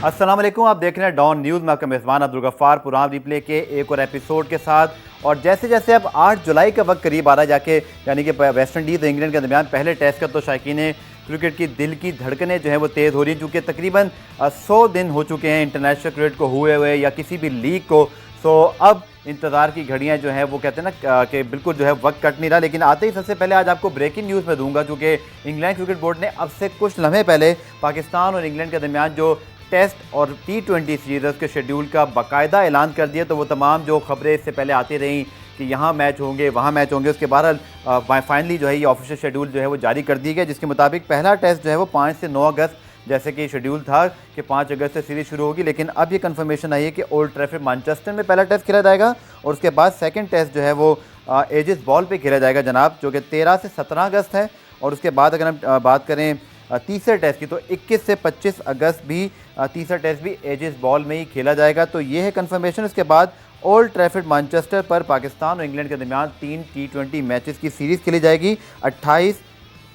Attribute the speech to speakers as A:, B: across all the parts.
A: अस्सलाम वालेकुम, आप देख रहे हैं डॉन न्यूज़ में आपका मेज़बान अब्दुल गफ्फार पुरान रिप्ले के एक और एपिसोड के साथ। और जैसे जैसे अब 8 जुलाई का वक्त करीब आ रहा है जाके, यानी कि वेस्ट इंडीज़ और इंग्लैंड के दरमियान पहले टेस्ट का, तो शायकीन क्रिकेट की दिल की धड़कनें जो हैं वो तेज़ हो रही हैं, चूँकि तकरीबन 100 दिन हो चुके हैं इंटरनेशनल क्रिकेट को हुए हुए या किसी भी लीग को। सो अब इंतज़ार की घड़ियां जो हैं वो कहते हैं ना कि बिल्कुल जो है वक्त कट नहीं रहा। लेकिन आते ही सबसे पहले आज आपको ब्रेकिंग न्यूज़ में दूंगा, क्योंकि इंग्लैंड क्रिकेट बोर्ड ने अब से कुछ लम्हे पहले पाकिस्तान और इंग्लैंड के दरमियान जो टेस्ट और T20 सीरीज़ के शेड्यूल का बाकायदा ऐलान कर दिया। तो वो तमाम जो खबरें इससे पहले आती रहीं कि यहाँ मैच होंगे, वहाँ मैच होंगे, उसके बहरहाल फाइनली जो है ये ऑफिशियल शेड्यूल जो है वो जारी कर दी गया, जिसके मुताबिक पहला टेस्ट जो है वो 5 से 9 अगस्त जैसे कि शेड्यूल था कि 5 अगस्त से सीरीज शुरू होगी। लेकिन अब ये कंफर्मेशन आई है कि ओल्ड ट्रैफर्ड मैनचेस्टर में पहला टेस्ट खेला जाएगा और उसके बाद सेकंड टेस्ट जो है वो एजिस बॉल पे खेला जाएगा जनाब, जो कि 13 से 17 अगस्त है। और उसके बाद अगर हम बात करें तीसरे टेस्ट की, तो 21 से 25 अगस्त भी तीसरा टेस्ट भी एजिस बॉल में ही खेला जाएगा। तो ये है कंफर्मेशन। उसके बाद ओल्ड ट्रैफर्ड मैनचेस्टर पर पाकिस्तान और इंग्लैंड के दरमियान 3 T20 मैचेस की सीरीज़ खेली जाएगी 28,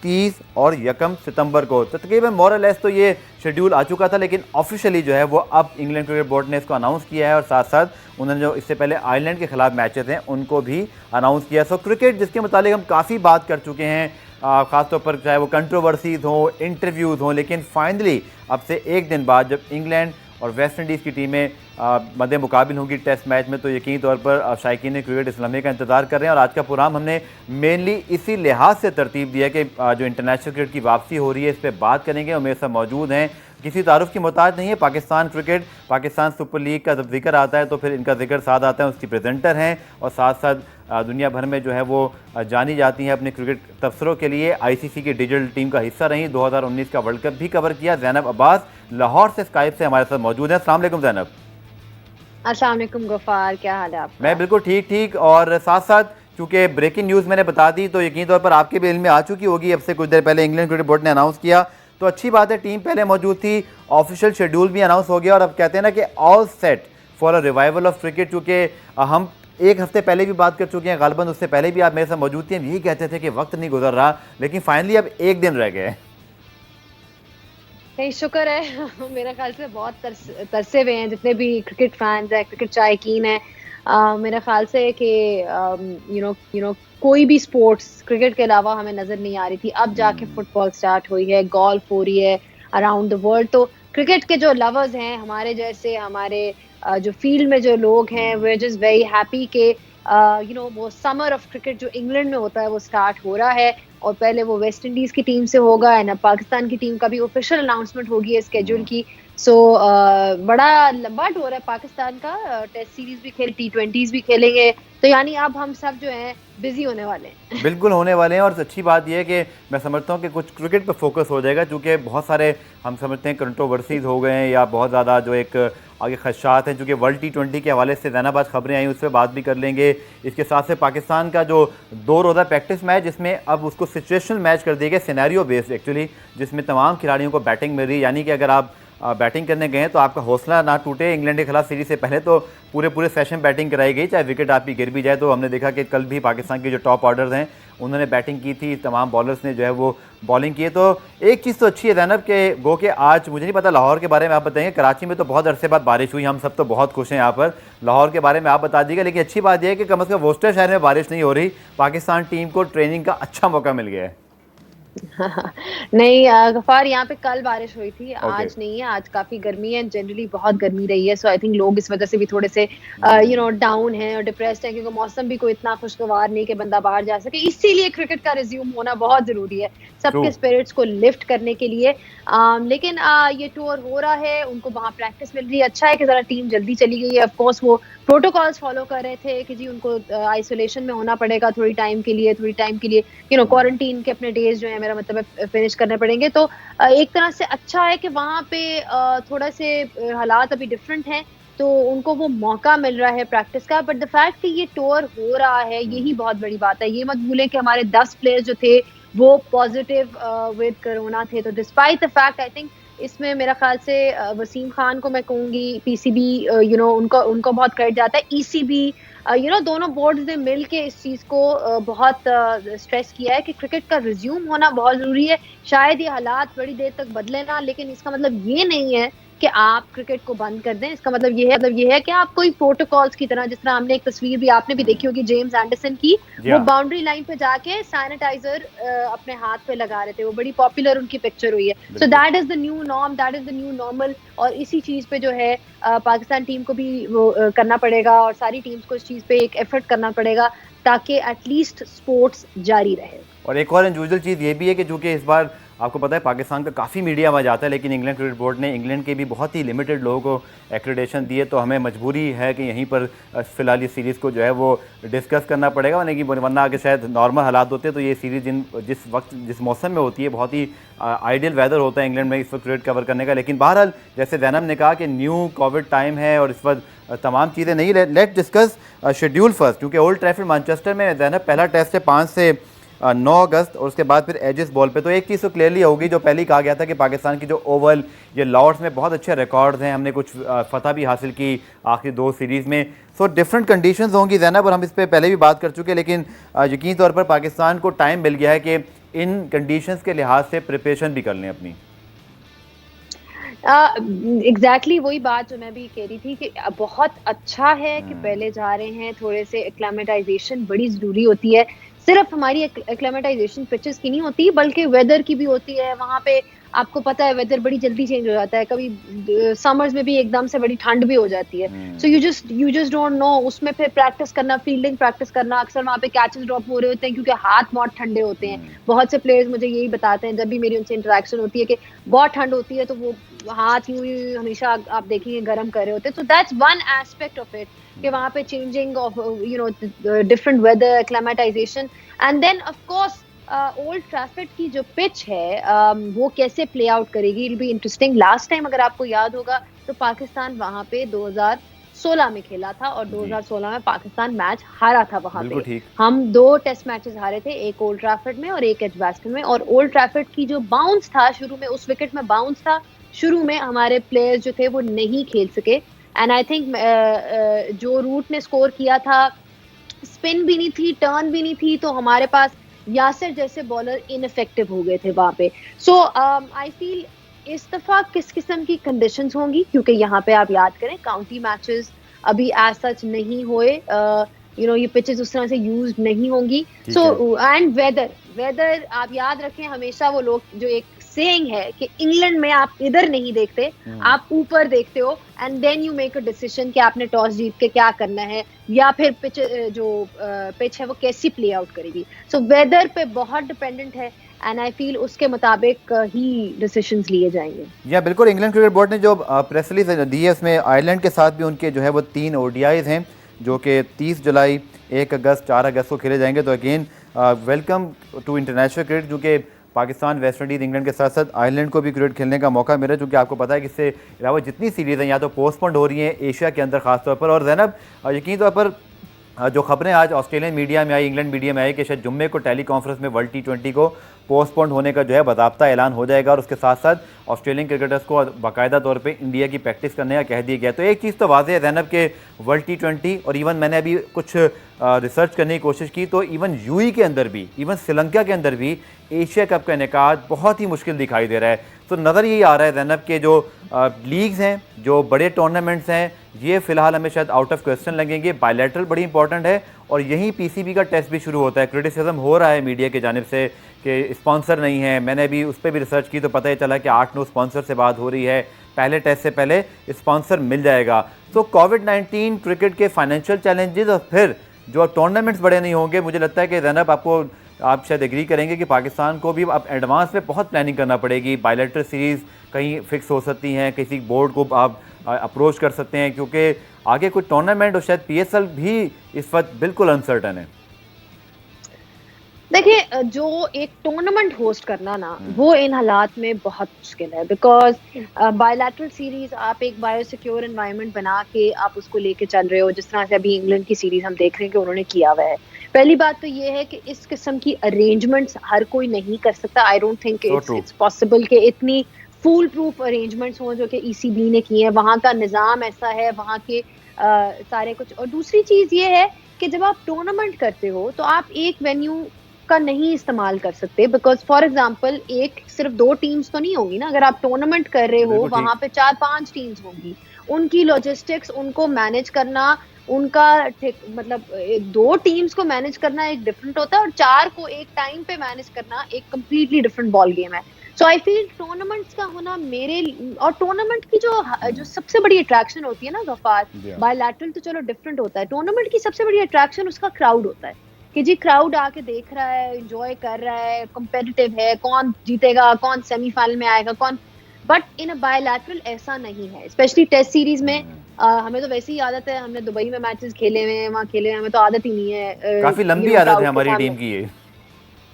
A: 30 और 1 सितंबर को। तो तकरीबन मोरलेस तो ये शेड्यूल आ चुका था, लेकिन ऑफिशियली जो है वो अब इंग्लैंड क्रिकेट बोर्ड ने इसको अनाउंस किया है और साथ साथ उन्होंने जो इससे पहले आयरलैंड के खिलाफ मैचेस हैं उनको भी अनाउंस किया। सो क्रिकेट जिसके मुतालिक हम काफ़ी बात कर चुके हैं, ख़ासतौर पर चाहे वो कंट्रोवर्सीज हों, इंटरव्यूज़ हों, लेकिन फाइनली अब से एक दिन बाद जब इंग्लैंड और वेस्ट इंडीज़ की टीमें मद्दे मुकाबिल होंगी टेस्ट मैच में, तो यकीनी तौर पर शायकीन क्रिकेट इस लम्हे का इंतज़ार कर रहे हैं। और आज का प्रोग्राम हमने मेनली इसी लिहाज से तरतीब दिया कि जो इंटरनेशनल क्रिकेट की वापसी हो रही है इस पर बात करेंगे। और मेरे साथ मौजूद हैं, किसी तारुफ की मोहताज नहीं है, Pakistan cricket, Pakistan super league का जब जिक्र आता है तो फिर इनका जिक्र साथ आता है, उसकी प्रेजेंटर हैं और साथ साथ दुनिया भर में जो है वो जानी जाती हैं अपने क्रिकेट तबसरों के लिए। आईसीसी की डिजिटल टीम का हिस्सा रही, 2019 का वर्ल्ड कप भी कवर किया। ज़ैनब अब्बास लाहौर से स्काइप से हमारे साथ मौजूद हैं। अस्सलाम वालेकुम ज़ैनब।
B: अस्सलाम वालेकुम गफ़ार, क्या हाल है आपका?
A: मैं बिल्कुल ठीक ठीक। और साथ साथ चूँकि ब्रेकिंग न्यूज़ मैंने बता दी तो यकीनी तौर पर आपके भी इल्म में आ चुकी होगी, अब से कुछ देर पहले इंग्लैंड क्रिकेट बोर्ड ने अनाउंस किया। तो अच्छी बात है, टीम पहले मौजूद थी, ऑफिशियल शेड्यूल भी अनाउंस हो गया और अब कहते हैं ना कि all set for a revival of cricket. चूँकि हम एक हफ्ते पहले भी बात कर चुके हैं, गालबन उससे पहले भी आप मेरे साथ मौजूद थी, हम यही कहते थे कि वक्त नहीं गुजर रहा, लेकिन फाइनली अब एक दिन रह गए।
B: नहीं, शुक्र है। मेरे ख्याल से बहुत तरसे हुए हैं जितने भी क्रिकेट फैंस हैं, क्रिकेट शायकीन हैं। मेरे ख्याल से कि कोई भी स्पोर्ट्स क्रिकेट के अलावा हमें नज़र नहीं आ रही थी। अब जाके फुटबॉल स्टार्ट हुई है, गोल्फ हो रही है अराउंड द वर्ल्ड। तो क्रिकेट के जो लवर्स हैं हमारे जैसे, हमारे जो फील्ड में जो लोग हैं, we are just very happy के वो समर ऑफ क्रिकेट जो इंग्लैंड में होता है वो स्टार्ट हो रहा है। और पहले वो वेस्ट इंडीज की टीम से होगा एंड अब पाकिस्तान की टीम का भी ऑफिशियल अनाउंसमेंट होगी स्केड्यूल की। सो बड़ा लंबा टूर है पाकिस्तान का। टेस्ट सीरीज भी खेल, T20s भी खेलेंगे, तो यानी अब हम सब जो हैं बिजी होने वाले हैं।
A: बिल्कुल होने वाले हैं। और अच्छी बात यह है कि मैं समझता हूँ कि कुछ क्रिकेट पे फोकस हो जाएगा, क्योंकि बहुत सारे हम समझते हैं कंट्रोवर्सीज हो गए हैं या बहुत ज़्यादा जो एक आगे खदशात हैं, चूँकि वर्ल्ड T20 के हवाले से ज़ैनाबाद खबरें आई, उस पर बात भी कर लेंगे। इसके साथ से पाकिस्तान का जो 2 रोज़ा प्रैक्टिस मैच, जिसमें अब उसको सिचुएशनल मैच कर दिया गया, सिनेरियो बेस्ड एक्चुअली, जिसमें तमाम खिलाड़ियों को बैटिंग मिल रही है। यानी कि अगर आप बैटिंग करने गए हैं तो आपका हौसला ना टूटे। इंग्लैंड के खिलाफ सीरीज से पहले तो पूरे सेशन बैटिंग कराई गई, चाहे विकेट आपकी गिर भी जाए। तो हमने देखा कि कल भी पाकिस्तान के जो टॉप ऑर्डर्स हैं उन्होंने बैटिंग की थी, तमाम बॉलर्स ने जो है वो बॉलिंग की है। तो एक चीज़ तो अच्छी है ज़ैनब के गो के आज, मुझे नहीं पता लाहौर के बारे में आप बताएंगे, कराची में तो बहुत अरसे बाद बारिश हुई, हम सब तो बहुत खुश हैं यहाँ पर। लाहौर के बारे में आप बता दीजिएगा, लेकिन अच्छी बात यह है कि कम अज़ कम वोस्टर शहर में बारिश नहीं हो रही, पाकिस्तान टीम को ट्रेनिंग का अच्छा मौका मिल गया है।
B: नहीं गफार, यहाँ पे कल बारिश हुई थी,
A: ओके।
B: आज नहीं है। आज काफी गर्मी है, जनरली बहुत गर्मी रही है। सो आई थिंक लोग इस वजह से भी थोड़े से डाउन हैं और डिप्रेस्ड हैं, क्योंकि मौसम भी कोई इतना खुशगवार नहीं कि बंदा बाहर जा सके। इसीलिए क्रिकेट का रिज्यूम होना बहुत जरूरी है
A: ट्रू।
B: सबके स्पिरिट्स को लिफ्ट करने के लिए। लेकिन ये टूर हो रहा है, उनको वहाँ प्रैक्टिस मिल रही है। अच्छा है कि जरा टीम जल्दी चली गई है। ऑफकोर्स वो प्रोटोकॉल्स फॉलो कर रहे थे कि जी उनको आइसोलेशन में होना पड़ेगा थोड़ी टाइम के लिए, क्वारंटीन के अपने डेज जो है, मेरा मतलब है, फिनिश करने पड़ेंगे। तो एक तरह से अच्छा है कि वहाँ पे थोड़ा से हालात अभी डिफरेंट हैं, तो उनको वो मौका मिल रहा है प्रैक्टिस का। बट द फैक्ट कि ये टूर हो रहा है, यही बहुत बड़ी बात है। ये मत भूलें कि हमारे 10 प्लेयर्स जो थे वो पॉजिटिव विद कोरोना थे। तो despite the fact, I think इसमें मेरा ख्याल से वसीम खान को मैं कहूँगी, पीसीबी उनको उनको बहुत क्रेडिट जाता है। ईसीबी दोनों बोर्ड्स ने मिल के इस चीज़ को बहुत स्ट्रेस किया है कि क्रिकेट का रिज्यूम होना बहुत ज़रूरी है। शायद ये हालात बड़ी देर तक बदले ना, लेकिन इसका मतलब ये नहीं है कि आप क्रिकेट को बंद कर दें। इसका मतलब ये है कि आप कोई प्रोटोकॉल्स की तरह, जिस तरह हमने एक तस्वीर भी आपने भी देखी होगी जेम्स एंडरसन की,
A: जी
B: वो
A: हाँ,
B: बाउंड्री लाइन पे जाके सैनिटाइजर अपने हाथ पे लगा रहे थे। वो बड़ी पॉपुलर उनकी पिक्चर हुई है। सो
A: बिल्कुल।
B: That is the new norm, that is the new normal. और इसी चीज पे जो है पाकिस्तान टीम को भी वो करना पड़ेगा, और सारी टीम्स को इस चीज पे एक एफर्ट करना पड़ेगा ताकि एटलीस्ट स्पोर्ट्स जारी रहे।
A: और एक और अनयूजुअल चीज़ ये भी है कि चूंकि इस बार आपको पता है पाकिस्तान का काफ़ी मीडिया वहाँ जाता है, लेकिन इंग्लैंड क्रिकेट बोर्ड ने इंग्लैंड के भी बहुत ही लिमिटेड लोगों को एक्रेडिटेशन दिए, तो हमें मजबूरी है कि यहीं पर फिलहाल इस सीरीज़ को जो है वो डिस्कस करना पड़ेगा, वरना आगे शायद नॉर्मल हालात होते तो ये सीरीज़ जिस वक्त जिस मौसम में होती है बहुत ही आइडियल वेदर होता है इंग्लैंड में इस वक्त क्रिकेट कवर करने का। लेकिन बहरहाल जैसे जैनब ने कहा कि न्यू कोविड टाइम है और इस वक्त तमाम चीज़ें नहीं, लेट डिस्कस शेड्यूल फर्स्ट, क्योंकि ओल्ड ट्रैफर्ड मैनचेस्टर में जैनब पहला टेस्ट है 5 से 9 अगस्त, और उसके बाद फिर एजिस बॉल पे। तो एक चीज़ तो क्लियरली होगी जो पहले ही कहा गया था कि पाकिस्तान की जो ओवल ये लॉर्ड्स में बहुत अच्छे रिकॉर्ड्स हैं, हमने कुछ फतह भी हासिल की आखिरी 2 सीरीज़ में। सो डिफरेंट कंडीशंस होंगी जैनब, और हम इस पर पहले भी बात कर चुके हैं, लेकिन यकीनी तौर पर पाकिस्तान को टाइम मिल गया है कि इन कंडीशंस के लिहाज से प्रिपरेशन भी कर लें अपनी।
B: एग्जैक्टली वही बात जो मैं भी कह रही थी कि बहुत अच्छा है कि पहले जा रहे हैं। थोड़े से एक्लेमेटाइजेशन बड़ी ज़रूरी होती है। सिर्फ हमारी एक्लेमेटाइजेशन पिचेस की नहीं होती, बल्कि वेदर की भी होती है। वहाँ पे आपको पता है वेदर बड़ी जल्दी चेंज हो जाता है। कभी समर्स में भी एकदम से बड़ी ठंड भी हो जाती है। So you just don't know. उसमें फिर प्रैक्टिस करना, फील्डिंग प्रैक्टिस करना, अक्सर वहाँ पे कैचेस ड्रॉप हो रहे होते हैं क्योंकि हाथ बहुत ठंडे होते हैं। बहुत से प्लेयर्स मुझे यही बताते हैं जब भी मेरी उनसे इंटरेक्शन होती है कि बहुत ठंड होती है तो वो हाथ यूं ही हमेशा आप देखेंगे गर्म कर रहे होते हैं। So that's one aspect of it कि वहाँ पे changing of different weather, acclimatization, and then of course Old Trafford की जो पिच है वो कैसे प्ले आउट करेगी, it be interesting. Last time अगर आपको याद होगा तो पाकिस्तान वहाँ पे 2016 में खेला था, और 2016 में पाकिस्तान मैच हारा था वहाँ पे। हम 2 टेस्ट मैचेस हारे थे, एक ओल्ड ट्रैफर्ड में और एक एजबास्टन में। और ओल्ड ट्रैफर्ड की जो बाउंस था शुरू में, उस विकेट में बाउंस था शुरू में, हमारे प्लेयर्स जो थे वो नहीं खेल सके। एंड आई थिंक जो रूट ने स्कोर किया था, स्पिन भी नहीं थी, टर्न भी नहीं थी, तो हमारे पास यासिर जैसे बॉलर इनइफेक्टिव हो गए थे वहां पे। सो आई फील इस दफा किस किस्म की कंडीशंस होंगी, क्योंकि यहाँ पे आप याद करें काउंटी मैचेस अभी एज सच नहीं हुए, ये पिचेस उस तरह से यूज नहीं होंगी। सो एंड वेदर आप याद रखें, हमेशा वो लोग जो एक सेइंग है कि इंग्लैंड में आप इधर नहीं देखते, आप ऊपर देखते हो, and then you make a decision कि आपने टॉस जीत के क्या करना है, या फिर पिच है वो कैसी प्ले आउट करेगी। सो वेदर पे बहुत डिपेंडेंट है, एंड आई फील उसके मुताबिक ही डिसीजंस लिए जाएंगे।
A: या बिल्कुल, इंग्लैंड क्रिकेट बोर्ड ने जो प्रेस रिलीज दी है उसमें आयरलैंड के साथ भी उनके जो है वो 3 ओडीआईज हैं जो कि 30 जुलाई, 1 अगस्त, 4 अगस्त को खेले जाएंगे। तो again welcome to international cricket, जो कि पाकिस्तान, वेस्ट इंडीज़, इंग्लैंड के साथ साथ आयरलैंड को भी क्रिकेट खेलने का मौका मिला, क्योंकि आपको पता है कि इससे अलावा जितनी सीरीज़ हैं या तो पोस्टपोन्ड हो रही हैं एशिया के अंदर खासतौर पर। और जैनब, यकीनी तौर पर जो खबरें आज ऑस्ट्रेलियन मीडिया में आई, इंग्लैंड मीडिया में आई कि शायद जुम्मे को टेली कॉन्फ्रेंस में वर्ल्ड T20 को पोस्टपोन्ड होने का जो है बाकायदा ऐलान हो जाएगा, और उसके साथ साथ ऑस्ट्रेलियन क्रिकेटर्स को बाकायदा तौर पे इंडिया की प्रैक्टिस करने का कह दिया गया। तो एक चीज़ तो वाज़ेह है ज़ैनब के वर्ल्ड T20, और इवन मैंने अभी कुछ रिसर्च करने की कोशिश की तो इवन यूएई के अंदर भी, इवन श्रीलंका के अंदर भी एशिया कप का इनेकाद बहुत ही मुश्किल दिखाई दे रहा है। तो नज़र यही आ रहा है ज़ैनब के जो लीग्स हैं, जो बड़े टूर्नामेंट्स हैं, ये फ़िलहाल हमें शायद आउट ऑफ क्वेश्चन लगेंगे। बायलैटरल बड़ी इंपॉर्टेंट है, और यहीं पीसीबी का टेस्ट भी शुरू होता है। क्रिटिसिज्म हो रहा है मीडिया की जानिब से कि स्पॉन्सर नहीं है। मैंने भी उस पर भी रिसर्च की तो पता ही चला कि 8-9 स्पॉन्सर से बात हो रही है, पहले टेस्ट से पहले स्पॉन्सर मिल जाएगा। तो कोविड-19, क्रिकेट के फाइनेंशियल चैलेंजेस, और फिर जो टूर्नामेंट्स बड़े नहीं होंगे, मुझे लगता है कि ज़ैनब आप शायद एग्री करेंगे कि पाकिस्तान को भी अब एडवांस में बहुत प्लानिंग करना पड़ेगी। बायलैटरल सीरीज़ कहीं फिक्स हो सकती हैं, किसी बोर्ड को आप अप्रोच कर सकते हैं, क्योंकि आगे कुछ टूर्नामेंट और शायद PSL भी इस वक्त बिल्कुल अनसर्टन है।
B: देखिए, जो एक टूर्नामेंट होस्ट करना ना, वो इन हालात में बहुत मुश्किल है, बिकॉज बायलैटरल सीरीज आप एक बायोसिक्योर एनवायरनमेंट बना के आप उसको लेके चल रहे हो, जिस तरह से अभी इंग्लैंड की सीरीज हम देख रहे हैं कि उन्होंने किया हुआ है। पहली बात तो ये है कि इस किस्म की अरेंजमेंट्स हर कोई नहीं कर सकता। I don't think it's possible कि इतनी फूल प्रूफ अरेंजमेंट्स हों जो कि ECB ने किए हैं। वहाँ का निज़ाम ऐसा है, वहाँ के सारे कुछ। और दूसरी चीज़ ये है कि जब आप टूर्नामेंट करते हो तो आप एक वेन्यू का नहीं इस्तेमाल कर सकते, बिकॉज फॉर एग्जाम्पल एक सिर्फ 2 टीम्स तो नहीं होंगी ना, अगर आप टूर्नामेंट कर रहे हो
A: बिल्कुल ठीक।
B: वहां पे 4-5 टीम्स होंगी, उनकी लॉजिस्टिक्स, उनको मैनेज करना, उनका मतलब 2 टीम्स को मैनेज करना एक डिफरेंट होता है और 4 को एक टाइम पे मैनेज करना एक कंप्लीटली डिफरेंट बॉल गेम है। सो आई फील टूर्नामेंट्स का होना मेरे, और टूर्नामेंट की जो सबसे बड़ी अट्रैक्शन होती है ना गफार, बायलैटरल तो चलो डिफरेंट होता है, टूर्नामेंट की सबसे बड़ी अट्रैक्शन उसका क्राउड होता है कि जी क्राउड आके देख रहा है, एंजॉय कर रहा है, कंपेटिटिव है, कौन जीतेगा, कौन सेमीफाइनल में आएगा, कौन। बट इन अ बायलैटरल ऐसा नहीं है, स्पेशली टेस्ट सीरीज में। हमें तो वैसे ही आदत है, हमने दुबई में मैचेस खेले हुए हैं, वहाँ खेले हुए हैं, हमें तो आदत ही नहीं है
A: काफी लंबी आदत है हमारी टीम की ये।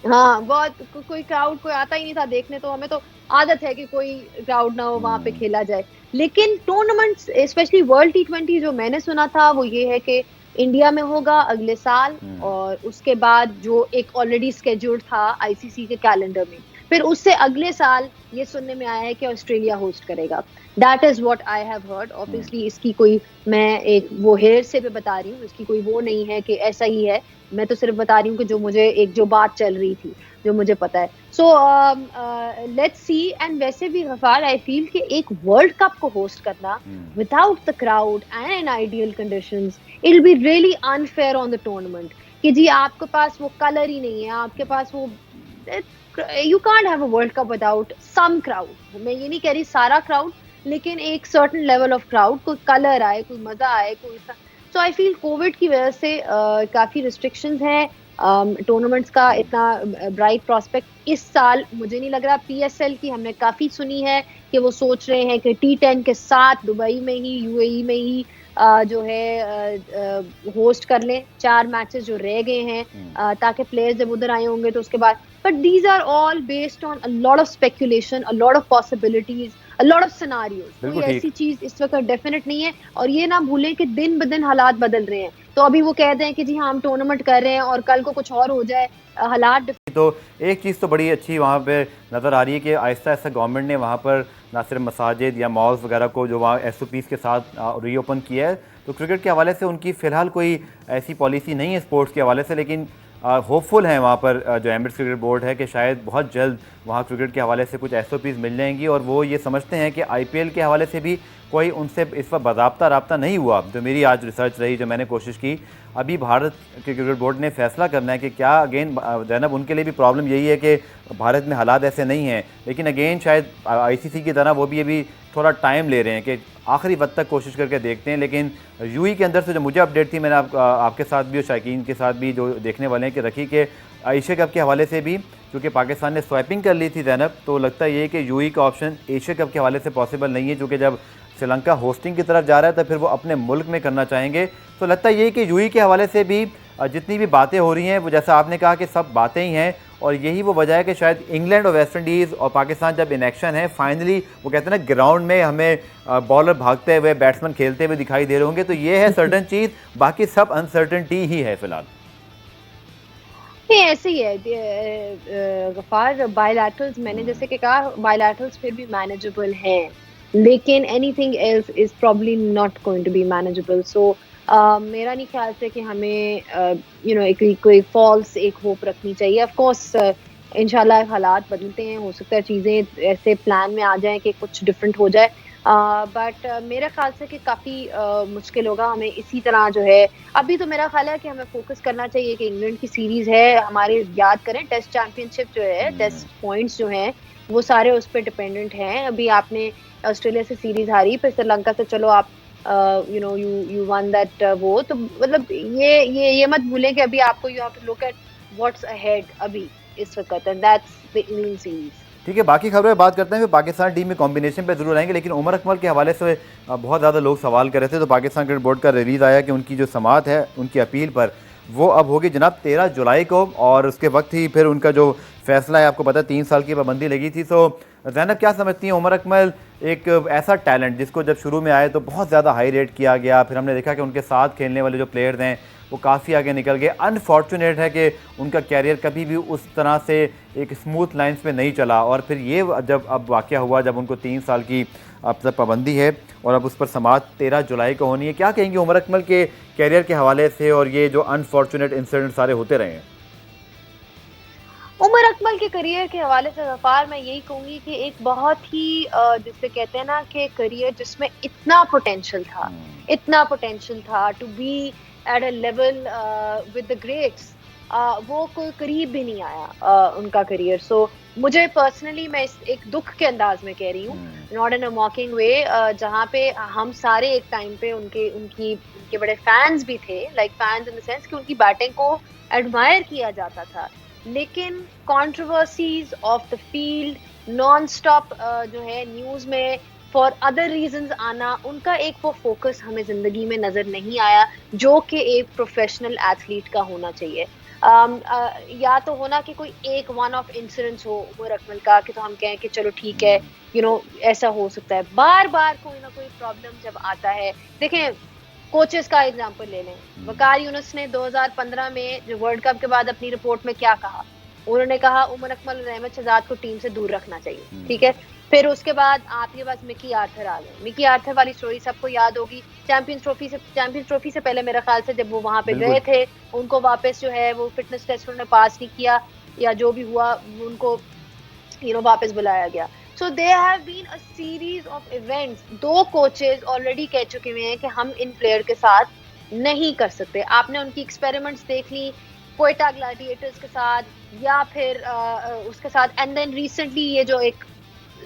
B: हाँ बहुत, कोई क्राउड कोई आता ही नहीं था देखने, तो हमें तो आदत है कि कोई क्राउड ना हो वहां पे खेला जाए। लेकिन टूर्नामेंट्स स्पेशली वर्ल्ड T20 जो मैंने सुना था वो ये है कि इंडिया में होगा अगले साल, और उसके बाद जो एक ऑलरेडी स्केड्यूल्ड था आईसीसी के कैलेंडर में, फिर उससे अगले साल ये सुनने में आया है कि ऑस्ट्रेलिया होस्ट करेगा। That is what I have heard. Obviously इसकी कोई, मैं एक वो हेयर से पे बता रही हूँ, इसकी कोई वो नहीं है कि ऐसा ही है, मैं तो सिर्फ बता रही हूँ कि जो मुझे एक जो बात चल रही थी, जो मुझे पता है। So let's see. एंड वैसे भी गफार, आई फील कि एक वर्ल्ड कप को होस्ट करना without the crowd and in ideal conditions, it will be really unfair on the tournament, कि जी आपके पास वो कलर ही नहीं है, आपके पास वो, you can't have a world cup without some crowd. मैं ये नहीं कह रही सारा क्राउड, लेकिन एक सर्टेन लेवल ऑफ क्राउड, कोई कलर आए, कोई मजा आए, कोई। सो आई फील कोविड की वजह से काफी रिस्ट्रिक्शंस हैं, टूर्नामेंट्स का इतना ब्राइट प्रोस्पेक्ट इस साल मुझे नहीं लग रहा। पीएसएल की हमने काफी सुनी है कि वो सोच रहे हैं कि T10 के साथ दुबई में ही, यूएई में ही जो है होस्ट कर लें 4 मैचेस जो रह गए हैं, ताकि प्लेयर्स जब उधर आए होंगे तो उसके बाद। But these are all based on a lot of speculation, a lot of possibilities, a lot of scenarios. कोई ऐसी चीज इस वक्त डेफिनेट नहीं है, और ये ना भूलें कि दिन ब दिन हालात बदल रहे हैं। तो अभी वो कहते हैं कि जी हाँ हम टूर्नामेंट कर रहे हैं और कल को कुछ और हो जाए, हालात।
A: तो एक चीज़ तो बड़ी अच्छी वहाँ पे नज़र आ रही है कि आहिस्ता आहिस्ता गवर्नमेंट ने वहाँ पर ना सिर्फ मसाजिद या मॉल्स वगैरह को जो वहाँ SOPs के साथ रीओपन किया है। तो क्रिकेट के हवाले से उनकी फ़िलहाल कोई ऐसी पॉलिसी नहीं है स्पोर्ट्स के हवाले से, लेकिन होपफुल हैं वहाँ पर जो एमिरेट्स क्रिकेट बोर्ड है कि शायद बहुत जल्द वहाँ क्रिकेट के हवाले से कुछ SOPs मिल जाएंगी, और वो ये समझते हैं कि IPL के हवाले से भी कोई उनसे इस वक्त बाज़ाब्ता रब्ता नहीं हुआ। जो मेरी आज रिसर्च रही, जो मैंने कोशिश की, अभी भारत के क्रिकेट बोर्ड ने फैसला करना है कि क्या, अगेन जैनब उनके लिए भी प्रॉब्लम यही है कि भारत में हालात ऐसे नहीं हैं, लेकिन अगेन शायद ICC की तरह वो भी अभी थोड़ा टाइम ले रहे हैं कि आखिरी वक्त तक कोशिश करके देखते हैं। लेकिन यूएई के अंदर से जो मुझे अपडेट थी, मैंने आपके साथ भी और शायकीन के साथ भी जो देखने वाले हैं कि रखी कि एशिया कप के हवाले से भी, क्योंकि पाकिस्तान ने स्वैपिंग कर ली थी जैनब, तो लगता है ये कि यूएई का ऑप्शन एशिया कप के हवाले से पॉसिबल नहीं है, क्योंकि जब श्रीलंका होस्टिंग की तरफ जा रहा है तो फिर वो अपने मुल्क में करना चाहेंगे। तो लगता है ये कि यूएई के हवाले से भी जितनी भी बातें हो रही हैं वो, जैसा आपने कहा, कि सब बातें ही हैं, और यही वो वजह है कि शायद इंग्लैंड और वेस्ट इंडीज़ और पाकिस्तान जब इन एक्शन है, फाइनली वो कहते हैं ना ग्राउंड में हमें बॉलर भागते हुए, बैट्समैन खेलते हुए दिखाई दे रहे होंगे, तो ये है सर्टन चीज़, बाकी सब अनसर्टनटी ही है फिलहाल।
B: नहीं ऐसे ही है गफार, बायलैटरल्स मैंने जैसे कि कहा, बायलैटरल्स फिर भी मैनेजेबल हैं, लेकिन anything else is probably not going to be manageable. So मेरा नहीं ख्याल से कि हमें एक कोई फॉल्स एक होप रखनी चाहिए। ऑफ कोर्स इंशाल्लाह हालात बदलते हैं, हो सकता है चीज़ें ऐसे प्लान में आ जाएं कि कुछ डिफरेंट हो जाए, बट मेरे ख्याल से कि काफ़ी मुश्किल होगा हमें इसी तरह जो है। अभी तो मेरा ख्याल है कि हमें फोकस करना चाहिए कि इंग्लैंड की सीरीज़ है हमारे, याद करें टेस्ट चैंपियनशिप जो है, टेस्ट पॉइंट्स जो हैं वो सारे उस पर डिपेंडेंट हैं। अभी आपने ऑस्ट्रेलिया से सीरीज हारी, फिर श्रीलंका से चलो आप यू वन दैट वो, तो मतलब ये मत भूलें कि अभी आपको you have to look at what's ahead अभी इस वक्त, and that's the England series.
A: ठीक है, बाकी खबरें बात करते हैं, फिर पाकिस्तान टीम में कॉम्बिनेशन पे जरूर आएंगे, लेकिन उमर अकमल के हवाले से बहुत ज़्यादा लोग सवाल कर रहे थे। तो पाकिस्तान क्रिकेट बोर्ड का रिलीज़ आया कि उनकी जो समाअत है उनकी अपील पर, वो अब होगी जनाब 13 जुलाई को, और उसके वक्त ही फिर उनका जो फैसला है, आपको पता है 3 साल की पाबंदी लगी थी। तो ज़ैनब क्या समझती हैं, उमर अकमल एक ऐसा टैलेंट जिसको जब शुरू में आए तो बहुत ज़्यादा हाई रेट किया गया, फिर हमने देखा कि उनके साथ खेलने वाले जो प्लेयर्स हैं वो काफ़ी आगे निकल गए। अनफॉर्चुनेट है कि उनका कैरियर कभी भी उस तरह से एक स्मूथ लाइंस पे नहीं चला, और फिर ये जब अब वाक़या हुआ, जब उनको 3 साल की अब तक पाबंदी है और अब उस पर समाअत 13 जुलाई को होनी है, क्या कहेंगे उमर अकमल के कैरियर के हवाले से, और ये जो अनफॉर्चुनेट इंसिडेंट सारे होते रहे हैं?
B: उमर अकमल के करियर के हवाले से गफ्फार मैं यही कहूंगी कि एक बहुत ही जिसे कहते हैं ना कि करियर जिसमें इतना पोटेंशियल था to be at a level with the greats, वो कोई करीब भी नहीं आया उनका करियर। सो मुझे पर्सनली मैं एक दुख के अंदाज में कह रही हूँ, नॉट इन अ मॉकिंग वे, जहाँ पे हम सारे एक टाइम पे उनके बड़े फैंस भी थे, like fans in the sense कि उनकी बैटिंग को एडमायर किया जाता था, लेकिन controversies of the field non stop जो है न्यूज में फॉर अदर रीजंस आना, उनका एक वो फोकस हमें जिंदगी में नजर नहीं आया जो कि एक प्रोफेशनल एथलीट का होना चाहिए। या तो होना कि कोई एक वन ऑफ इंसिडेंस हो उमर अकमल का कि तो हम कहें कि चलो ठीक है, ऐसा हो सकता है। बार बार कोई ना कोई प्रॉब्लम जब आता है, देखें कोचेस का एग्जांपल ले लें, वकार यूनुस ने 2015 में जो वर्ल्ड कप के बाद अपनी रिपोर्ट में क्या कहा, उन्होंने कहा उमर अकमल और अहमद शहजाद को टीम से दूर रखना चाहिए, ठीक है। फिर उसके बाद आपके पास मिकी आर्थर आ गए। मिकी आर्थर वाली स्टोरी सबको याद होगी, चैंपियंस ट्रॉफी से पहले मेरे ख्याल से जब वो वहां पे गए थे, उनको वापस जो है वो फिटनेस टेस्ट उन्होंने पास नहीं किया या जो भी हुआ, उनको वापस बुलाया गया। So there have been a series of events. 2 coaches already कह चुके हुए हैं कि हम इन प्लेयर के साथ नहीं कर सकते। आपने उनकी एक्सपेरिमेंट्स देख ली क्वेटा ग्लैडिएटर्स के साथ या फिर उसके साथ, एंड देन रिसेंटली ये जो एक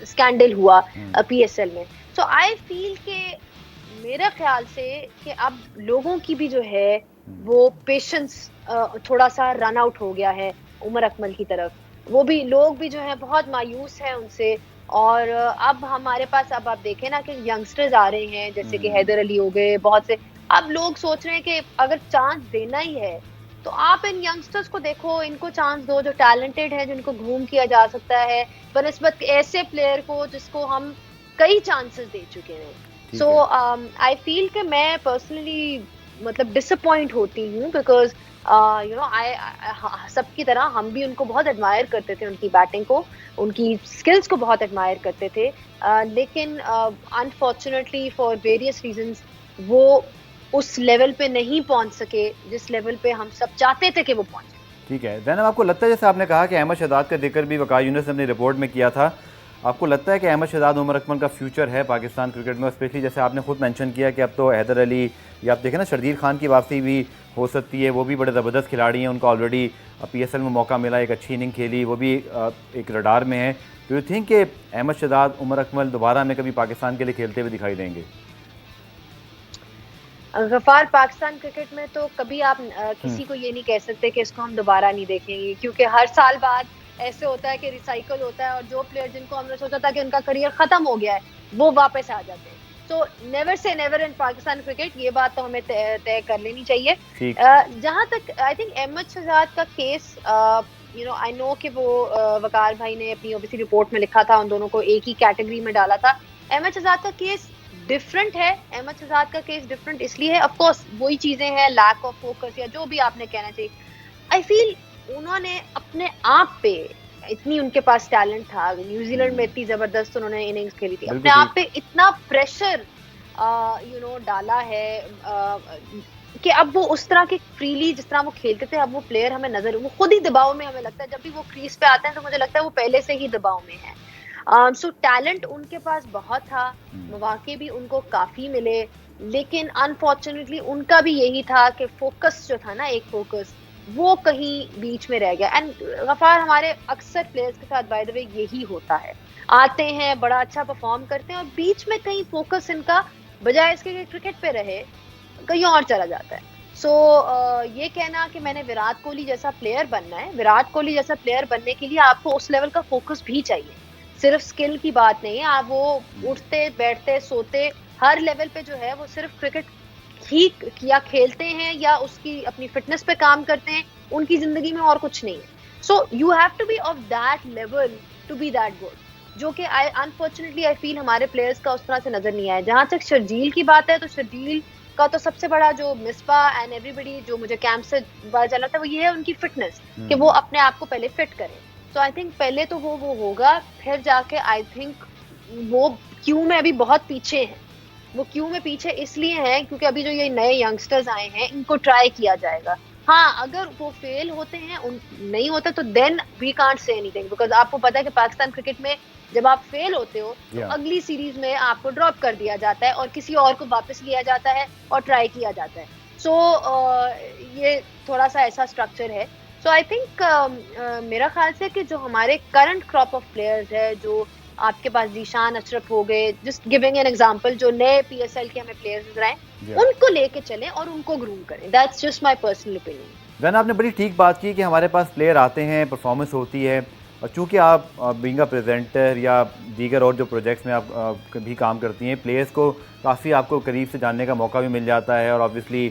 B: स्कैंडल हुआ पीएसएल में। सो आई फील के मेरा ख्याल से कि अब लोगों की भी जो है वो पेशेंस थोड़ा सा रन आउट हो गया है उमर अकमल की तरफ। वो भी लोग भी जो है बहुत मायूस हैं उनसे। और अब हमारे पास, अब आप देखें ना कि यंगस्टर्स आ रहे हैं जैसे कि हैदर अली हो गए, बहुत से। अब लोग सोच रहे हैं कि अगर चांस देना ही है तो आप इन यंगस्टर्स को देखो, इनको चांस दो जो टैलेंटेड है, जिनको ग्रूम किया जा सकता है, बनस्बत ऐसे प्लेयर को जिसको हम कई चांसेस दे चुके हैं। सो आई फील कि मैं पर्सनली मतलब डिसअपॉइंट होती हूँ बिकॉज आई सबकी तरह हम भी उनको बहुत एडमायर करते थे, उनकी बैटिंग को, उनकी स्किल्स को बहुत एडमायर करते थे, लेकिन अनफॉर्चुनेटली फॉर वेरियस रीजंस वो उस लेवल पे नहीं पहुंच सके जिस लेवल पे हम सब चाहते थे कि वो पहुंचे।
A: ठीक है ज़ैनब, आपको लगता है जैसे आपने कहा कि अहमद शहजाद का जिक्र भी वकार यूनुस ने अपनी रिपोर्ट में किया था, आपको लगता है कि अहमद शहजाद उमर अकमल का फ्यूचर है पाकिस्तान क्रिकेट में? स्पेशली जैसे आपने खुद मेंशन किया कि अब तो हैदर अली या आप देखें ना शर्जील खान की वापसी भी हो सकती है, वो भी बड़े ज़बरदस्त खिलाड़ी हैं, उनको ऑलरेडी पीएसएल में मौका मिला, एक अच्छी इनिंग खेली, वो भी एक रडार में है। डू यू थिंक कि अहमद शहजाद उमर अकमल दोबारा हमें कभी पाकिस्तान के लिए खेलते हुए दिखाई देंगे?
B: गफ्फार, पाकिस्तान क्रिकेट में तो कभी आप किसी को ये नहीं कह सकते कि इसको हम दोबारा नहीं देखेंगे, क्योंकि हर साल बाद ऐसे होता है कि रिसाइकल होता है और जो प्लेयर जिनको हमने सोचा था कि उनका करियर खत्म हो गया है वो वापस आ जाते हैं। So never say never in Pakistan cricket, ये बात तो हमें तय कर लेनी चाहिए। जहां तक आई थिंक अहमद शहजाद का केस, आई नो कि वो वकार भाई ने अपनी ओबीसी रिपोर्ट में लिखा था, उन दोनों को एक ही कैटेगरी में डाला था। अहमद शहजाद का केस डिफरेंट है। अहमद शहजाद का केस डिफरेंट इसलिए है, ऑफ कोर्स वही चीजें हैं, लैक ऑफ फोकस या जो भी आपने कहना चाहिए। आई फील उन्होंने अपने आप पे इतनी, उनके पास टैलेंट था, न्यूजीलैंड में इतनी जबरदस्त उन्होंने इनिंग्स खेली थी, अपने आप पे इतना प्रेशर डाला है कि अब वो उस तरह के फ्रीली जिस तरह वो खेलते थे, अब वो प्लेयर हमें नजर, वो खुद ही दबाव में हमें लगता है, जब भी वो क्रीज पे आते हैं तो मुझे लगता है वो पहले से ही दबाव में है। सो टैलेंट उनके पास बहुत था, मौके भी उनको काफी मिले, लेकिन अनफॉर्चुनेटली उनका भी यही था कि फोकस जो था ना, एक फोकस वो कहीं बीच में रह गया। एंड गफ्फार, हमारे अक्सर प्लेयर्स के साथ बाय द वे यही होता है, आते हैं बड़ा अच्छा परफॉर्म करते हैं और बीच में कहीं फोकस इनका बजाय इसके कि क्रिकेट पे रहे कहीं और चला जाता है। सो ये कहना कि मैंने विराट कोहली जैसा प्लेयर बनना है, विराट कोहली जैसा प्लेयर बनने के लिए आपको उस लेवल का फोकस भी चाहिए, सिर्फ स्किल की बात नहीं है। आप वो उठते बैठते सोते हर लेवल पे जो है वो सिर्फ क्रिकेट ही या खेलते हैं या उसकी अपनी फिटनेस पे काम करते हैं, उनकी जिंदगी में और कुछ नहीं है। So you have to be of that level to be that good, जो कि अनफॉर्चुनेटली आई फील हमारे प्लेयर्स का उस तरह से नजर नहीं आया। जहां तक शर्जील की बात है तो शर्जील का तो सबसे बड़ा जो मिसबा एंड एवरीबडी जो मुझे कैंप से पता चला था वो ये है उनकी फिटनेस, कि वो अपने आप को पहले फिट करें। तो आई थिंक पहले तो वो होगा, फिर जाके आई थिंक वो क्यू में अभी बहुत पीछे हैं। वो क्यू में पीछे इसलिए हैं क्योंकि अभी जो ये नए यंगस्टर्स आए हैं इनको ट्राई किया जाएगा। हाँ, अगर वो फेल होते हैं, नहीं होता तो then we can't say anything, because आपको पता है कि पाकिस्तान क्रिकेट में जब आप फेल होते हो तो अगली सीरीज में आपको ड्रॉप कर दिया जाता है और किसी और को वापस लिया जाता है और ट्राई किया जाता है। सो ये थोड़ा सा ऐसा स्ट्रक्चर है। सो आई थिंक मेरा ख्याल से कि जो हमारे करंट क्रॉप ऑफ प्लेयर्स है, जो आपके पास जीशान अशरफ हो गए, जस्ट गिविंग एन एग्जांपल, जो नए पीएसएल के हमें प्लेयर्स नजर आए, उनको लेके चलें और उनको ग्रूम करें। That's just my personal opinion.
A: When आपने बड़ी ठीक बात की कि हमारे पास प्लेयर आते हैं, परफॉर्मेंस होती है, और चूँकि आप बीइंग अ प्रेजेंटर या दीगर और जो प्रोजेक्ट्स में आप भी काम करती हैं, प्लेयर्स को काफ़ी आपको करीब से जानने का मौका भी मिल जाता है और ऑब्वियसली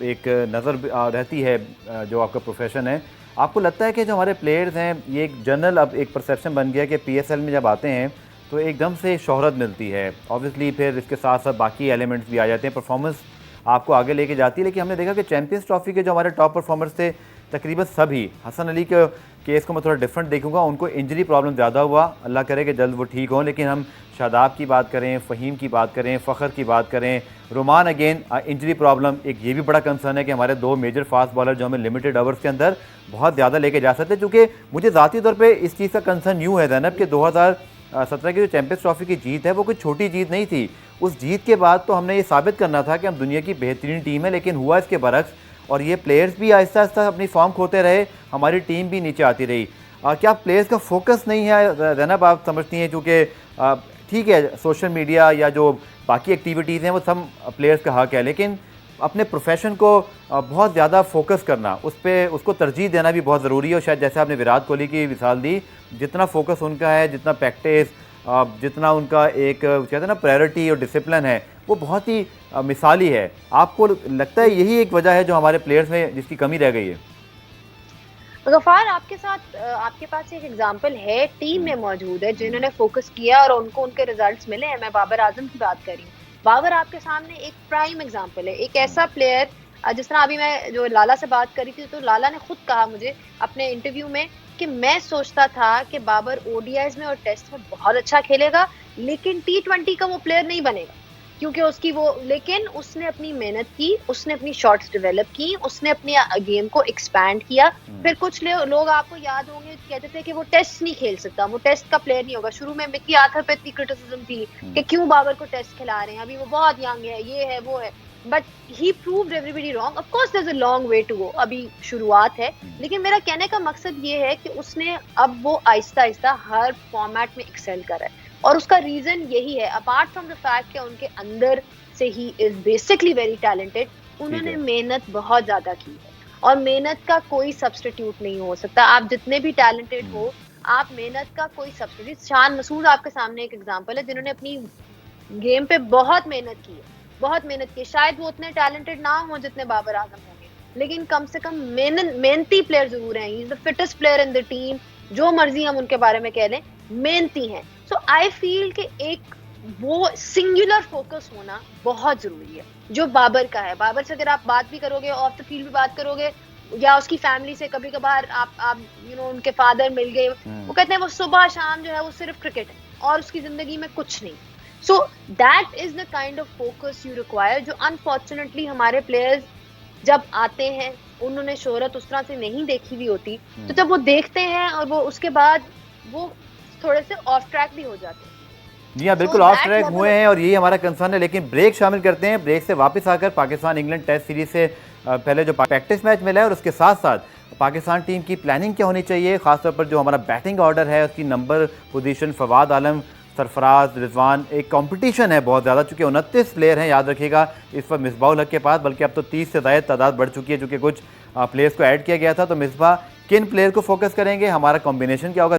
A: एक नज़र रहती है जो आपका प्रोफेशन है। आपको लगता है कि जो हमारे प्लेयर्स हैं, ये एक जनरल अब एक परसेप्शन बन गया कि पीएसएल में जब आते हैं तो एकदम से शोहरत मिलती है, ऑब्वियसली फिर इसके साथ साथ बाकी एलिमेंट्स भी आ जाते हैं, परफॉर्मेंस आपको आगे लेके जाती है। लेकिन हमने देखा कि चैंपियंस ट्रॉफी के जो हमारे टॉप परफॉर्मर्स थे, तकरीबन सभी, हसन अली के केस को मैं थोड़ा डिफरेंट देखूंगा, उनको इंजरी प्रॉब्लम ज़्यादा हुआ, अल्लाह करे कि जल्द वो ठीक हों। लेकिन हम शादाब की बात करें, फ़हीम की बात करें, फ़खर की बात करें, रोमान अगेन इंजरी प्रॉब्लम एक ये भी बड़ा कंसर्न है कि हमारे दो मेजर फास्ट बॉलर जो हमें लिमिटेड ओवर्स के अंदर बहुत ज़्यादा लेके जा सकते हैं। चूँकि मुझे ज़ाती तौर पर इस चीज़ का कंसर्न यूँ है ज़ैनब कि 2017 की जो चैंपियंस ट्रॉफी की जीत है वो कोई छोटी जीत नहीं थी। उस जीत के बाद तो हमने ये साबित करना था कि हम दुनिया की बेहतरीन टीम है, लेकिन हुआ इसके बरक्स और ये प्लेयर्स भी आहिस्ता आहिस्ता अपनी फॉर्म खोते रहे, हमारी टीम भी नीचे आती रही। क्या प्लेयर्स का फोकस नहीं है ज़ैनब, आप समझती हैं? चूँकि ठीक है, सोशल मीडिया या जो बाकी एक्टिविटीज़ हैं वो सब प्लेयर्स का हक है, लेकिन अपने प्रोफेशन को बहुत ज़्यादा फोकस करना, उसको तरजीह देना भी बहुत ज़रूरी है। और शायद जैसे आपने विराट कोहली की मिसाल दी, जितना फोकस उनका है, जितना प्रैक्टिस, जितना उनका एक कहते हैं ना प्रायोरिटी और डिसिप्लिन है, वो बहुत ही मिसाली है। आपको लगता है यही एक वजह है जो हमारे प्लेयर्स में जिसकी कमी रह गई है?
B: गफार, आपके पास एक एग्जांपल है, टीम में मौजूद है जिन्होंने फोकस किया और उनको उनके रिजल्ट्स मिले हैं। मैं बाबर आजम की बात कर रही हूँ। बाबर आपके सामने एक प्राइम एग्जांपल है, एक ऐसा प्लेयर, जिस तरह अभी मैं जो लाला से बात करी थी, तो लाला ने खुद कहा मुझे अपने इंटरव्यू में कि मैं सोचता था कि बाबर ओडीआईज में और टेस्ट में बहुत अच्छा खेलेगा, लेकिन टी20 का वो प्लेयर नहीं बनेगा, क्योंकि उसकी वो, लेकिन उसने अपनी मेहनत की, उसने अपनी शॉट्स डेवलप की, उसने अपने गेम को एक्सपैंड किया। फिर कुछ लोग आपको याद होंगे कहते थे कि वो टेस्ट नहीं खेल सकता, वो टेस्ट का प्लेयर नहीं होगा। शुरू में मिकी आर्थर पे इतनी क्रिटिसिज्म थी कि क्यों बाबर को टेस्ट खिला रहे हैं, अभी वो बहुत यंग है, ये है वो है, but he proved everybody wrong. Of course there is a long way to go, अभी शुरुआत है, लेकिन मेरा कहने का मकसद ये है कि उसने अब वो आहिस्ता आहिस्ता हर फॉर्मेट में एक्सेल कर रहा है, और उसका रीजन यही है, अपार्ट फ्रॉम द फैक्ट कि उनके अंदर से he is basically very talented, उन्होंने मेहनत बहुत ज्यादा की है, और मेहनत का कोई सब्स्टिट्यूट नहीं हो सकता। आप जितने भी टैलेंटेड हो, आप मेहनत का कोई सब्स्टिट्यूट, शान मसूद आपके सामने एक एग्जांपल है, जिन्होंने अपनी गेम पे बहुत मेहनत की है, बहुत मेहनत की। शायद वो उतने टैलेंटेड ना हो जितने बाबर आजम होंगे, लेकिन कम से कम मेहनती प्लेयर जरूर हैं। He is the fittest player in the team, जो मर्जी हम उनके बारे में कह लें, मेहनती हैं। सो आई फील कि एक वो सिंगुलर फोकस होना बहुत जरूरी है जो बाबर का है। बाबर से अगर आप बात भी करोगे, ऑफ द फील्ड भी बात करोगे, या उसकी फैमिली से कभी कभार आप उनके फादर मिल गए, वो कहते हैं वो सुबह शाम जो है वो सिर्फ क्रिकेट है और उसकी जिंदगी में कुछ नहीं। So that is the kind of focus you require, जो अनफॉर्चुनेटली हमारे प्लेयर्स जब आते हैं, उन्होंने शोहरत उस तरह से नहीं देखी हुई होती, तो जब वो देखते हैं और वो उसके बाद वो थोड़े से ऑफ ट्रैक भी हो जाते हैं।
A: जी हाँ, बिल्कुल ऑफ ट्रैक हुए हैं और यही हमारा कंसर्न है। लेकिन ब्रेक शामिल करते हैं, ब्रेक से वापस आकर पाकिस्तान इंग्लैंड टेस्ट सीरीज से पहले जो प्रैक्टिस मैच मिला है, और उसके साथ साथ पाकिस्तान टीम की प्लानिंग क्या होनी चाहिए, खासतौर पर जो हमारा बैटिंग ऑर्डर है, उसकी नंबर पोजीशन, फवाद आलम, सरफराज, रिजवान, एक कंपटीशन है बहुत ज़्यादा, चूँकि 29 प्लेयर हैं, याद रखिएगा इस वक्त मिसबाह हक के पास, बल्कि अब तो 30 से ज़्यादा तादाद बढ़ चुकी है, चूँकि कुछ प्लेयर्स को ऐड किया गया था। तो मिसबाह किन प्लेयर को फोकस करेंगे, हमारा कॉम्बिनेशन क्या होगा?